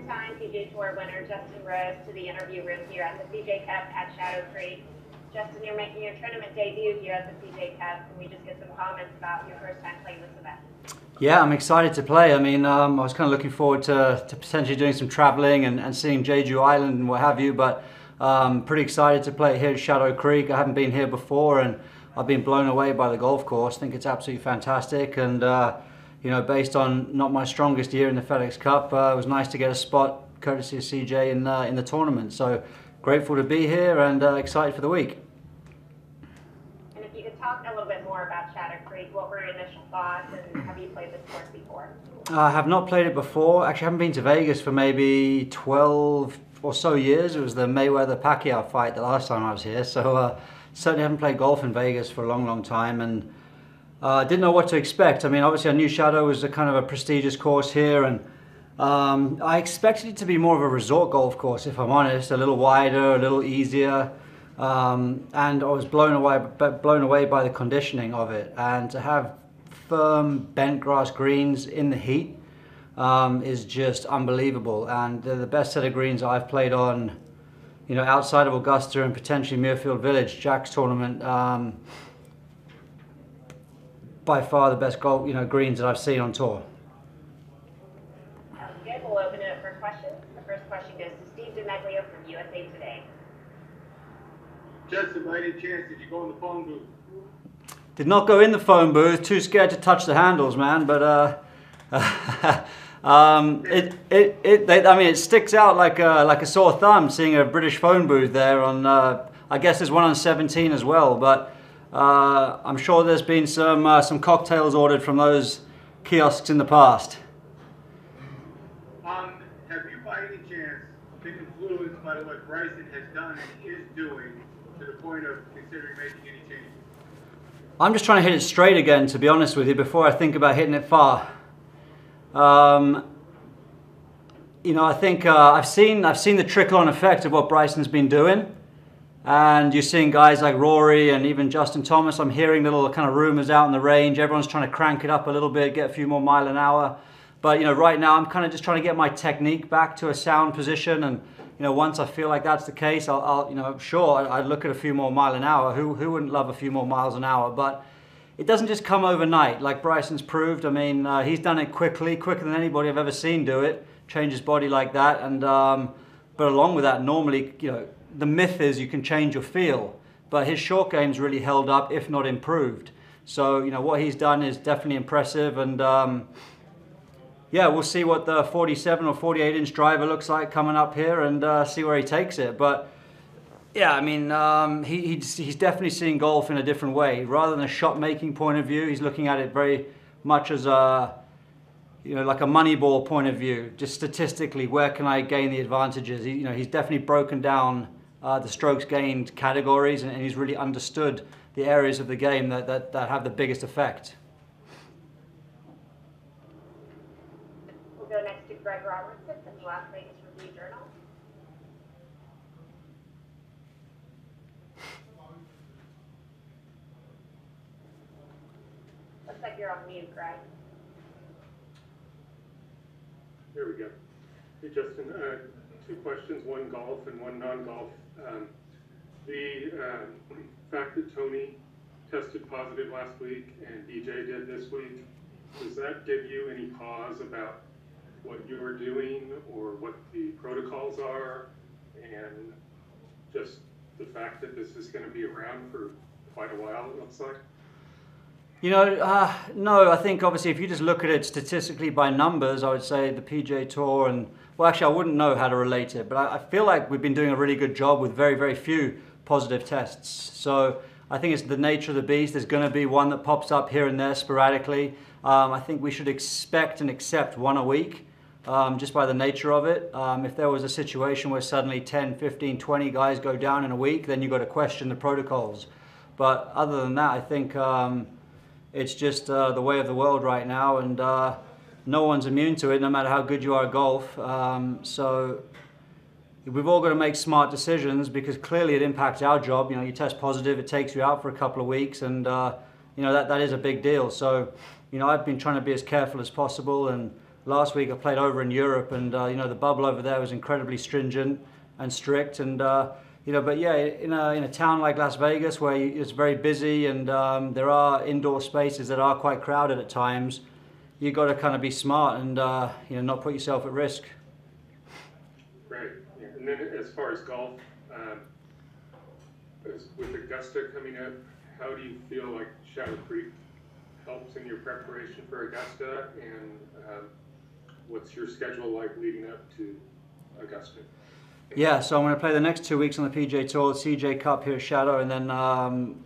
two-time PGA Tour winner Justin Rose to the interview room here at the PJ Cup at Shadow Creek. Justin, you're making your tournament debut here at the PJ Cup. Can we just get some comments about your first time playing this event? Yeah, I'm excited to play. I mean, I was kind of looking forward to potentially doing some traveling and seeing Jeju Island and what have you, but pretty excited to play here at Shadow Creek. I haven't been here before and I've been blown away by the golf course. I think it's absolutely fantastic, and you know, based on not my strongest year in the FedEx Cup, it was nice to get a spot courtesy of CJ in the tournament. So grateful to be here and excited for the week. And if you could talk a little bit more about Shadow Creek, what were your initial thoughts, and have you played this course before? I have not played it before. Actually, I haven't been to Vegas for maybe 12 or so years. It was the Mayweather-Pacquiao fight the last time I was here. So certainly haven't played golf in Vegas for a long, long time, and didn't know what to expect. I mean, obviously I knew Shadow was a kind of a prestigious course here, and I expected it to be more of a resort golf course, if I'm honest, a little wider, a little easier, and I was blown away by the conditioning of it. And to have firm bent grass greens in the heat is just unbelievable. And they're the best set of greens I've played on, you know, outside of Augusta and potentially Muirfield Village, Jack's tournament. By far the best golf, you know, greens that I've seen on tour. Sounds good. We'll open it up for questions. The first question goes to Steve DiMeglio from USA Today. Justin, by any chance, did you go in the phone booth? Did not go in the phone booth. Too scared to touch the handles, man. But I mean, it sticks out like a sore thumb seeing a British phone booth there on. I guess there's one on 17 as well, but. I'm sure there's been some cocktails ordered from those kiosks in the past. Have you by any chance been influenced by what Bryson has done and is doing to the point of considering making any changes? I'm just trying to hit it straight again, to be honest with you, before I think about hitting it far. You know, I think I've seen the trickle-on effect of what Bryson's been doing. And you're seeing guys like Rory and even Justin Thomas. I'm hearing little kind of rumors out in the range. Everyone's trying to crank it up a little bit, get a few more mile an hour. But, you know, right now I'm kind of just trying to get my technique back to a sound position. And, you know, once I feel like that's the case, I'll you know, sure, I'd look at a few more mile an hour. Who wouldn't love a few more miles an hour? But it doesn't just come overnight, like Bryson's proved. I mean, he's done it quicker than anybody I've ever seen do it, change his body like that. And but along with that, normally, you know, the myth is you can change your feel, but his short game's really held up, if not improved. So, you know, what he's done is definitely impressive, and yeah, we'll see what the 47 or 48 inch driver looks like coming up here, and see where he takes it. But yeah, I mean, he's definitely seeing golf in a different way. Rather than a shot making point of view, he's looking at it very much as a, you know, like a money ball point of view. Just statistically, where can I gain the advantages? You know, he's definitely broken down the strokes gained categories, and he's really understood the areas of the game that have the biggest effect. We'll go next to Greg Robertson from the Las Vegas Review-Journal. Looks like you're on mute, Greg. There we go. Hey, Justin, two questions, one golf and one non-golf. The fact that Tony tested positive last week and DJ did this week, does that give you any pause about what you're doing or what the protocols are, and just the fact that this is going to be around for quite a while, it looks like? You know, no, I think obviously if you just look at it statistically by numbers, I would say the PGA Tour and, well, actually I wouldn't know how to relate it, but I feel like we've been doing a really good job with very, very few positive tests. So I think it's the nature of the beast. There's going to be one that pops up here and there sporadically. I think we should expect and accept one a week, just by the nature of it. If there was a situation where suddenly 10, 15, 20 guys go down in a week, then you've got to question the protocols. But other than that, I think it's just the way of the world right now, and no one's immune to it, no matter how good you are at golf. So we've all got to make smart decisions, because clearly it impacts our job. You know, you test positive, it takes you out for a couple of weeks, and you know, that is a big deal. So, you know, I've been trying to be as careful as possible and last week I played over in Europe, and you know, the bubble over there was incredibly stringent and strict, and you know, but yeah, in a town like Las Vegas where it's very busy and there are indoor spaces that are quite crowded at times, you got to kind of be smart and you know, not put yourself at risk. Right. Yeah. And then as far as golf, with Augusta coming up, how do you feel like Shadow Creek helps in your preparation for Augusta, and what's your schedule like leading up to Augusta? Yeah, so I'm going to play the next 2 weeks on the PGA Tour, the CJ Cup here at Shadow, and then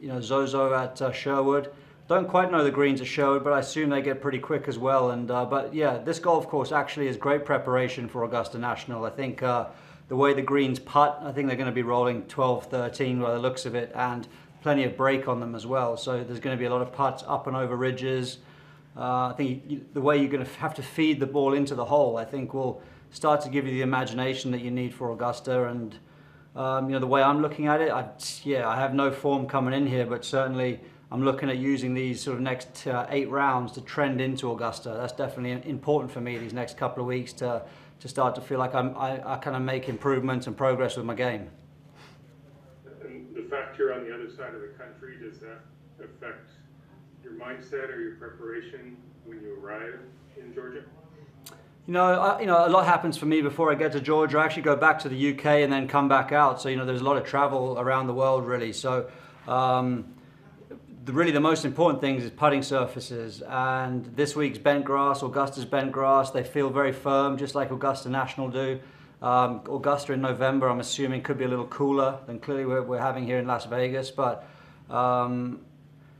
you know, Zozo at Sherwood. Don't quite know the greens at Sherwood, but I assume they get pretty quick as well. And but yeah, this golf course actually is great preparation for Augusta National. I think the way the greens putt, I think they're going to be rolling 12, 13 by the looks of it, and plenty of break on them as well. So there's going to be a lot of putts up and over ridges. I think the way you're going to have to feed the ball into the hole, I think, will start to give you the imagination that you need for Augusta. And you know, the way I'm looking at it, I have no form coming in here, but certainly I'm looking at using these sort of next 8 rounds to trend into Augusta. That's definitely important for me these next couple of weeks to start to feel like I kind of make improvements and progress with my game. And the fact you're on the other side of the country, does that affect your mindset or your preparation when you arrive in Georgia? You know, a lot happens for me before I get to Georgia. I actually go back to the UK and then come back out. So, you know, there's a lot of travel around the world, really. So, really the most important things is putting surfaces. And this week's bent grass, Augusta's bent grass, they feel very firm, just like Augusta National do. Augusta in November, I'm assuming, could be a little cooler than clearly we're having here in Las Vegas. But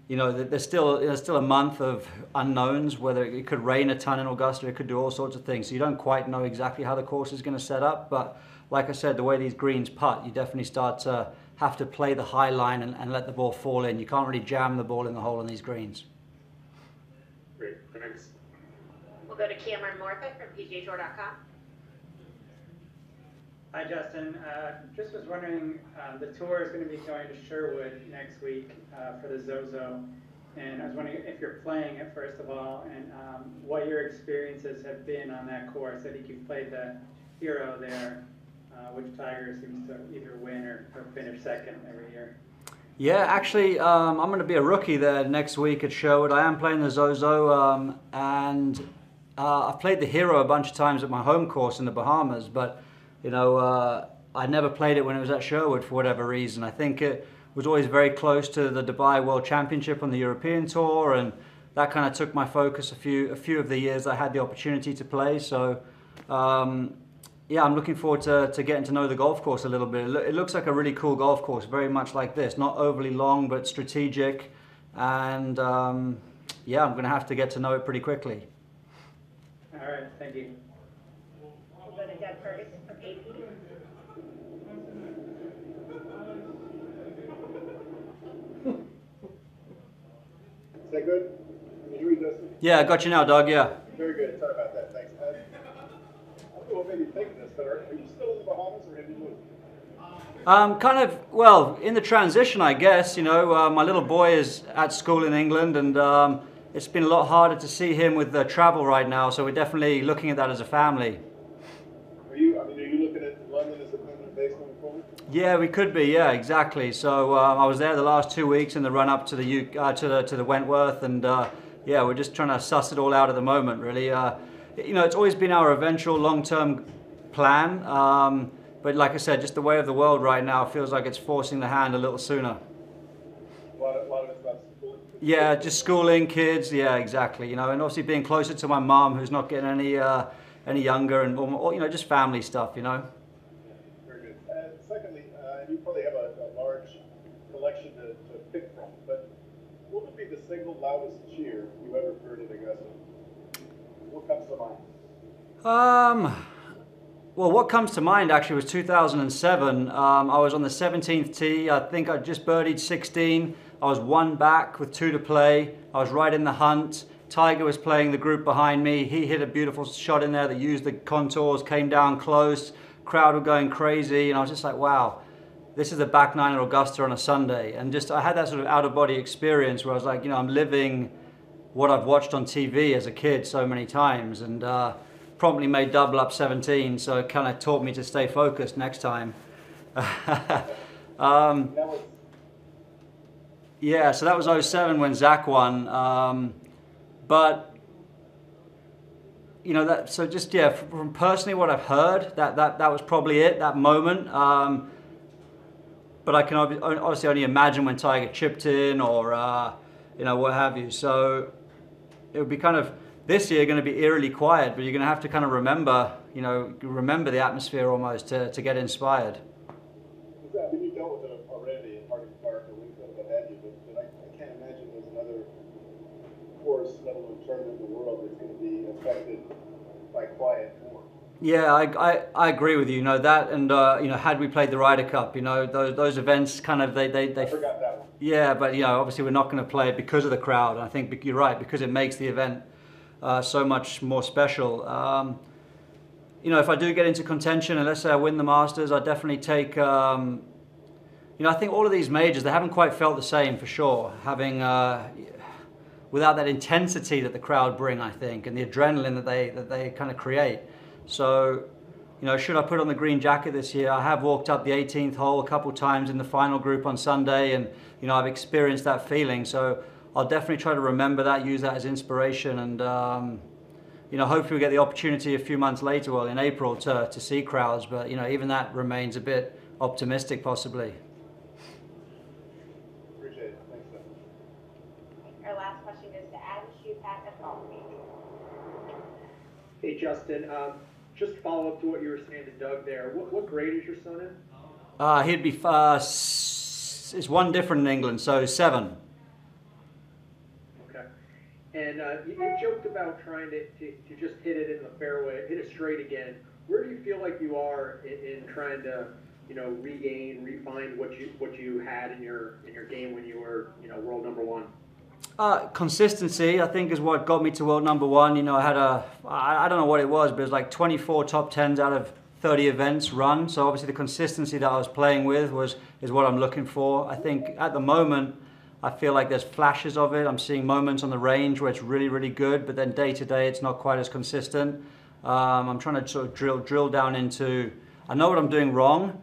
you know, there's still a month of unknowns, whether it could rain a ton in Augusta, it could do all sorts of things. So you don't quite know exactly how the course is going to set up. But like I said, the way these greens putt, you definitely start to have to play the high line and let the ball fall in. You can't really jam the ball in the hole on these greens. Great, thanks. We'll go to Cameron Morfitt from PGAtour.com. Hi, Justin. Just was wondering, the tour is going to be going to Sherwood next week for the Zozo, and I was wondering if you're playing it, first of all, and what your experiences have been on that course. I think you've played the Hero there, which Tiger seems to either win or finish second every year. Yeah, actually, I'm going to be a rookie there next week at Sherwood. I am playing the Zozo, and I've played the Hero a bunch of times at my home course in the Bahamas, but you know, I never played it when it was at Sherwood for whatever reason. I think it was always very close to the Dubai World Championship on the European Tour, and that kind of took my focus a few of the years I had the opportunity to play. So, yeah, I'm looking forward to getting to know the golf course a little bit. It looks like a really cool golf course, very much like this. Not overly long, but strategic. And yeah, I'm going to have to get to know it pretty quickly. All right, thank you. We'll go to Doug Ferguson from AP. Is that good? Can you hear me, Justin? Yeah, I got you now, Doug, yeah. Very good. Sorry about that. Thanks. I don't know what made you think this, but are you still in the Bahamas or have you moved? Kind of, well, in the transition, I guess. You know, my little boy is at school in England, and it's been a lot harder to see him with the travel right now, so we're definitely looking at that as a family. Are you looking at London as a permanent base going forward? Yeah, we could be. Yeah, exactly. So I was there the last 2 weeks in the run up to the to the Wentworth, and yeah, we're just trying to suss it all out at the moment. Really, you know, it's always been our eventual long-term plan, but like I said, just the way of the world right now feels like it's forcing the hand a little sooner. A lot of it's about schooling. Yeah, just schooling, kids. Yeah, exactly. You know, and obviously being closer to my mom, who's not getting any younger, and or, you know, just family stuff. You know. Very good. Secondly, you probably have a large collection to pick from, but what would be the single loudest cheer you ever heard at Augusta? What comes to mind? Well, what comes to mind actually was 2007. I was on the 17th tee. I think I just birdied 16. I was 1 back with 2 to play. I was right in the hunt. Tiger was playing the group behind me. He hit a beautiful shot in there that used the contours, came down close. Crowd were going crazy, and I was just like, wow, this is the back nine at Augusta on a Sunday. And just I had that sort of out-of-body experience where I was like, you know, I'm living what I've watched on TV as a kid so many times. And promptly made double up 17, so it kind of taught me to stay focused next time. That was Yeah, so that was 07 when Zach won. But you know, that, so just, yeah, from personally what I've heard, that was probably it, that moment. But I can obviously only imagine when Tiger chipped in or, you know, what have you. So it would be kind of, this year going to be eerily quiet, but you're going to have to kind of remember, you know, remember the atmosphere almost to get inspired. I mean, you dealt with it already in Harding Park or Wingfield, what have you, but I can't imagine there's another course, let alone tournament in the world that's going to be affected by quiet more. Yeah, I agree with you. You know that, and you know, had we played the Ryder Cup, you know, those events kind of they I forgot that one. Yeah, but you know, obviously we're not going to play it because of the crowd. I think you're right, because it makes the event so much more special. You know, if I do get into contention and let's say I win the Masters, I definitely take. You know, I think all of these majors, they haven't quite felt the same for sure. Having without that intensity that the crowd bring, I think, and the adrenaline that they kind of create. So, you know, should I put on the green jacket this year? I have walked up the 18th hole a couple times in the final group on Sunday, and you know, I've experienced that feeling. So I'll definitely try to remember that, use that as inspiration, and you know, hopefully we get the opportunity a few months later, well, in April, to see crowds. But you know, even that remains a bit optimistic, possibly. Appreciate it. Thanks, Doug. Our last question goes to Adam Schupak at Golf Week. Hey, Justin, just to follow up to what you were saying to Doug there, what grade is your son in? He'd be, it's one different in England, so 7. Okay. And you joked about trying to just hit it in the fairway, hit it straight again. Where do you feel like you are in trying to, you know, refine what you had in your game when you were, you know, world number 1? Consistency, I think, is what got me to world number 1. You know, I had I don't know what it was, but it was like 24 top 10s out of 30 events run. So obviously the consistency that I was playing with is what I'm looking for. I think at the moment, I feel like there's flashes of it. I'm seeing moments on the range where it's really, really good, but then day to day, it's not quite as consistent. I'm trying to sort of drill down into, I know what I'm doing wrong.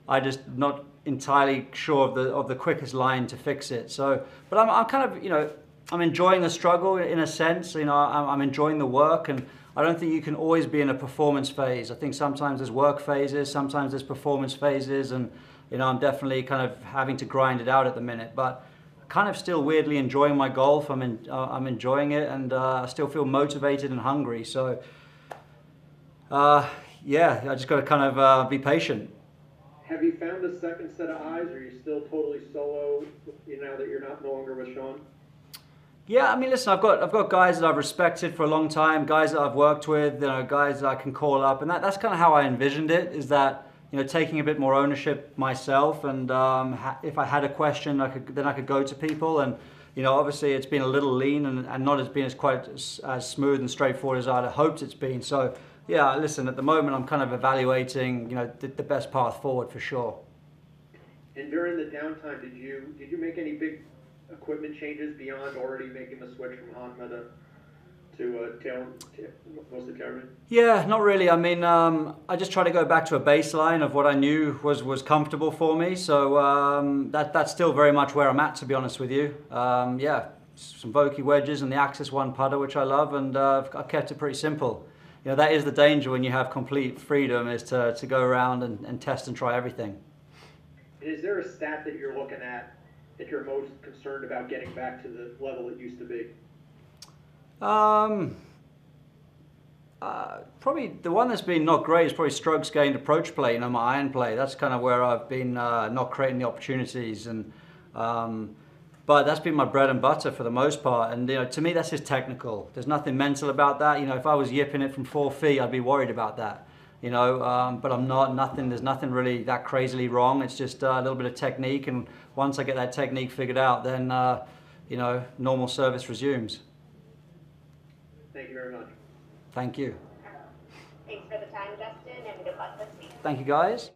I just not entirely sure of the quickest line to fix it. So, but I'm kind of, you know, I'm enjoying the struggle in a sense. You know, I'm enjoying the work, and I don't think you can always be in a performance phase. I think sometimes there's work phases, sometimes there's performance phases, and you know, I'm definitely kind of having to grind it out at the minute. But kind of still weirdly enjoying my golf. I'm enjoying it, and I still feel motivated and hungry. So, yeah, I just got to kind of be patient. Have you found a second set of eyes, or are you still totally solo, you know, that you're no longer with Sean? Yeah, I mean, listen, I've got guys that I've respected for a long time, guys that I've worked with, you know, guys that I can call up, and that's kind of how I envisioned it. Is that, you know, taking a bit more ownership myself, and if I had a question, I could go to people, and you know, obviously it's been a little lean and not as been as quite as smooth and straightforward as I'd hoped it's been. So yeah, listen, at the moment I'm kind of evaluating, you know, the best path forward for sure. And during the downtime, did you make any big equipment changes beyond already making the switch from Honma to mostly TaylorMade? Yeah, not really. I mean, I just try to go back to a baseline of what I knew was comfortable for me. So that's still very much where I'm at, to be honest with you. Yeah, some Vokey wedges and the Axis One putter, which I love, and I've kept it pretty simple. You know, that is the danger when you have complete freedom, is to go around and test and try everything. And is there a stat that you're looking at that you're most concerned about getting back to the level it used to be? Probably the one that's been not great is probably strokes gained, approach play, you know, my iron play. That's kind of where I've been not creating the opportunities, and but that's been my bread and butter for the most part. And you know, to me, that's just technical. There's nothing mental about that. You know, if I was yipping it from 4 feet, I'd be worried about that. You know, but I'm not. There's nothing really that crazily wrong. It's just a little bit of technique, and once I get that technique figured out, then you know, normal service resumes. Thank you very much. Thank you. Thanks for the time, Justin, and good luck this week. Thank you, guys.